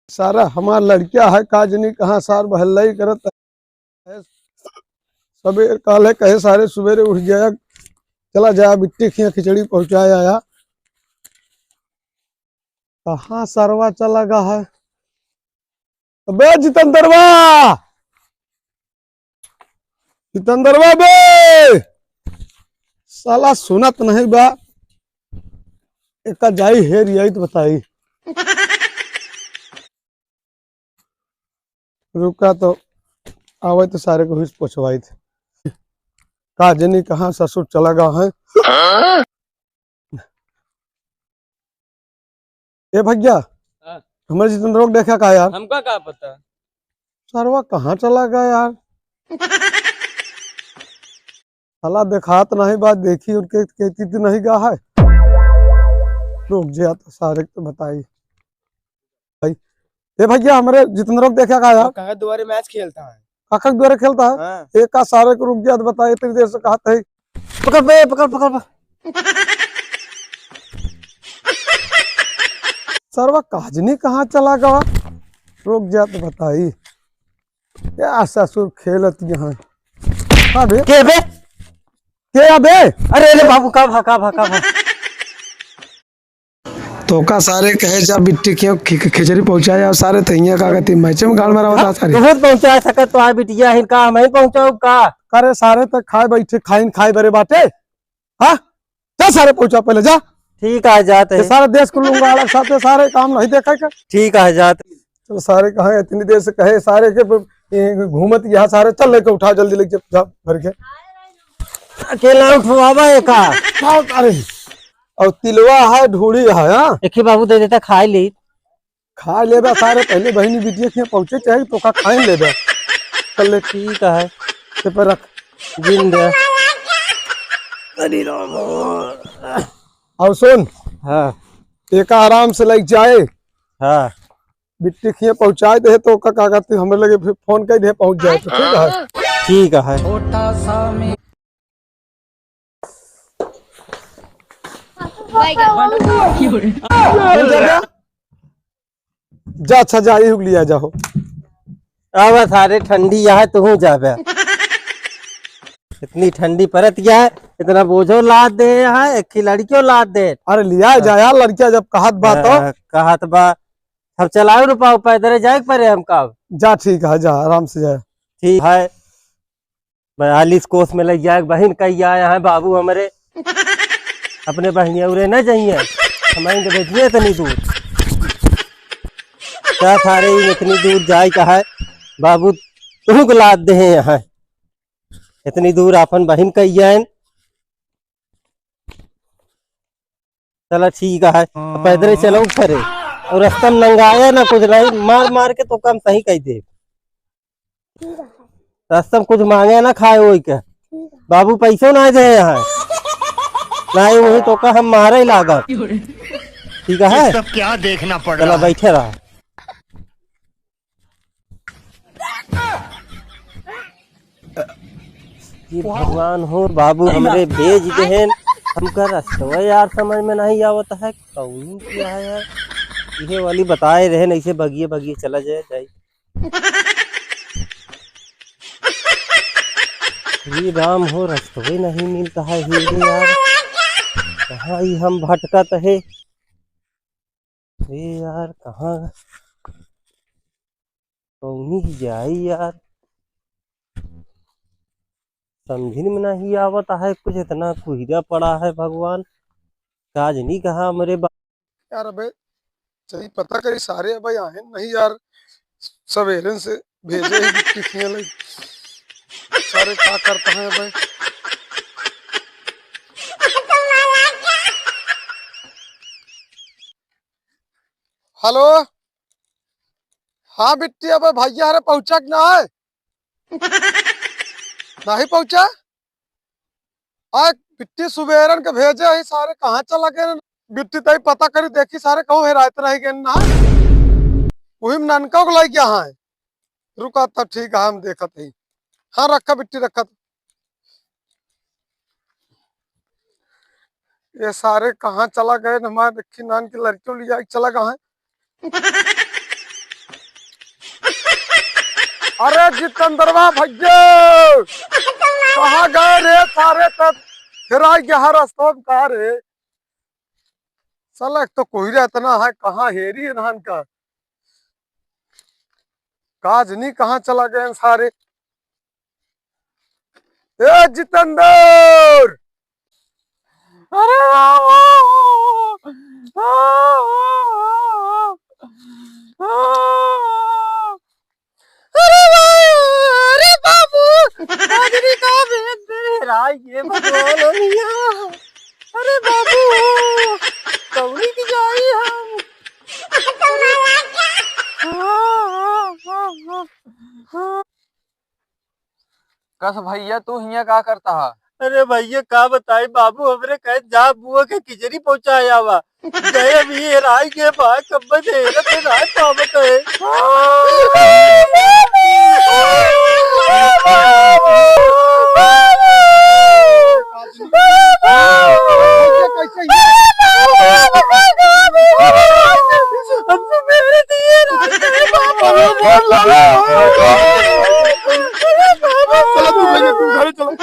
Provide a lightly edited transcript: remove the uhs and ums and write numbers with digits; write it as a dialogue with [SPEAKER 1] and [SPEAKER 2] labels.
[SPEAKER 1] सारा हमार लड़किया है काजनी कहाँ सार बहल्लाई करत है। सबेर काले कहे सारे सवेरे उठ गया चला जाया बिट्टी खिया खिचड़ी पहुंचाया आया। कहाँ सरवा चला गा है। अबे जितेंद्रवा, जितेंद्रवा बे साला सुनत नहीं बा। एक जाई हेर यही तो बताई। रुका तो आवे तो सारे को हिस पूछवाई थे। काजनी कहाँ ससुर चला गा है। ए भैया हमारे जितेंद्र को देखा का यार।
[SPEAKER 2] हमका क्या पता।
[SPEAKER 1] सरवा कहाँ चला गया यार। साला देखात नहीं बात देखी उनके कहती तो नहीं गा है। रुक जा तो सारे तो बताई भाई। ए भैया हमारे जितेंद्र को देखा का यार।
[SPEAKER 2] कहाँ दोबारा मैच खेलता है।
[SPEAKER 1] काका के द्वारा खेलता है।
[SPEAKER 2] हाँ।
[SPEAKER 1] एक का सारे को रुक गया तो बताइए इतनी देर से कहा था।
[SPEAKER 2] पकड़ बे पकड़ पकड़ बे।
[SPEAKER 1] सरवा काजनी कहाँ चला गया। रुक जा तो बताई। क्या ससुर खेलत यहाँ। हाँ बे
[SPEAKER 2] के बे
[SPEAKER 1] क्या बे।
[SPEAKER 2] अरे अरे बाबू का भाका भाका भा।
[SPEAKER 1] तो का सारे कहे जा बिट्टी क्यों खिचड़ी पहुंचाया और सारे तैयार का कहती मैचे में गाल मारा होता सारे।
[SPEAKER 2] तुम पहुंचा सकत तो आ बिटिया हिनका हम ही पहुंचाऊ का।
[SPEAKER 1] करे सारे तक खाए बैठे खाइन खाए बरे बाटे। हाँ जा सारे पहुंचा पहले जा।
[SPEAKER 2] ठीक है जाते
[SPEAKER 1] ये सारे देश को लूंगा अलग साथे सारे काम नहीं देखा क्या।
[SPEAKER 2] ठीक है जाते।
[SPEAKER 1] चलो सारे कहे इतनी देर से कहे सारे के घूमत यहाँ सारे चल लेके उठा जल्दी लेके जा भर के।
[SPEAKER 2] अकेला उठवावा एका।
[SPEAKER 1] अरे और तिलवा है ढूढ़ी है। हाँ
[SPEAKER 2] एक ही बाबू दे देता खाए ली।
[SPEAKER 1] खा लेबा सारे पहले बहनी बिटिया के पहुंचे चाहे तो का खाई लेबा। चल ले
[SPEAKER 2] ठीक है
[SPEAKER 1] ते पर रख
[SPEAKER 2] जिंद।
[SPEAKER 1] और सुन
[SPEAKER 2] हाँ
[SPEAKER 1] एक आराम से लग जाए
[SPEAKER 2] हाँ
[SPEAKER 1] बिट्टी खिए पहुंचाए दे तो का कहते हमें लगे फिर फोन कर दे पहुंच जाए तो ठीक है।
[SPEAKER 2] ठीक है।
[SPEAKER 1] जा अच्छा जा ही लिया जाओ।
[SPEAKER 2] अब सारे ठंडी यहाँ तू जाबे। इतनी ठंडी परत गया है इतना बोझो लाद दे यहाँ एक ही लड़कियों लाद दे।
[SPEAKER 1] अरे लिया जा यार लड़किया जब कहत बात हो।
[SPEAKER 2] कहत बा हम चलाओ रुपा पैदल जाए पड़े हम कब।
[SPEAKER 1] जा ठीक है जा आराम से जाए।
[SPEAKER 2] ठीक है 42 कोस में लग जाए बहन कही आया है बाबू हमारे। अपने बहनिया उरे न जाइए हमारे भेजिए इतनी दूर। क्या सारे इतनी दूर जाए कहा बाबू तू लाद दे यहाँ इतनी दूर अपन बहन कही आए। चलो ठीक है पैदल चलो करे और रास्ता में नंगाया ना कुछ नहीं मार मार के तो कम सही कह दे। रास्ता में कुछ मांगे ना खाए वही के बाबू पैसों ना दे यहाँ नहीं वही तो का हम मारे ही लागा। ठीक है
[SPEAKER 3] सब क्या देखना पड़
[SPEAKER 2] चला बैठे रहा। ये भगवान हो बाबू हमरे भेज देन हमका रास्ता यार समझ में नहीं आवता है कौन क्या है यार। ये वाली बताए रहे ऐसे बगिए बगिए चला जाए। ये राम हो रास्ता ही नहीं मिलता है हीरे यार कहाँ ही हम भटकत है। ये यार कहाँ कौन ही जाई यार समझने में नहीं आवता है कुछ इतना कुहिरा पड़ा है भगवान। काज नहीं कहा मेरे
[SPEAKER 1] यार अबे चलिए पता करी सारे भाई आए नहीं यार सवेरे से भेजे ही बिट्टी खिए लग सारे क्या करते हैं भाई। हेलो हाँ बिट्टी अब भैया अरे पहुंचा कि ना है। नहीं पहुंचा आ बिट्टी सुबेरन के भेजे ही सारे कहाँ चला गए। बिट्टी तई पता करी देखी सारे कहूँ हेराते रह गए ना वही में ननका को लाई क्या है। रुका तब ठीक है हम देखत ही। हाँ रखा बिट्टी रखा ये सारे कहाँ चला गए हमारे देखी नान की लड़कियों लिया चला कहाँ है। अरे जितेंद्रवा भैया कहाँ गए रे सारे तब फिर आ गया हर रास्ता में कहा रे साला एक तो कोई रहता ना है कहाँ हेरी रहन का काज नहीं कहाँ चला गए सारे ए जितेंद्र अरे
[SPEAKER 2] अरे बाबू हाजरी का भेद दे रहा ये भगवान मियां। अरे बाबू कौनी की जाई हम।
[SPEAKER 3] कस भैया तू हिया का करता है?
[SPEAKER 2] अरे भैया का बताई बाबू हमरे कहे जा बुआ के खिचड़ी पहुंचाया वा गए अभी ये राय के भाई कब्बे दे रहे राय पावत है। हमसे मेरे दिए राय के
[SPEAKER 1] चलो तू घर चलो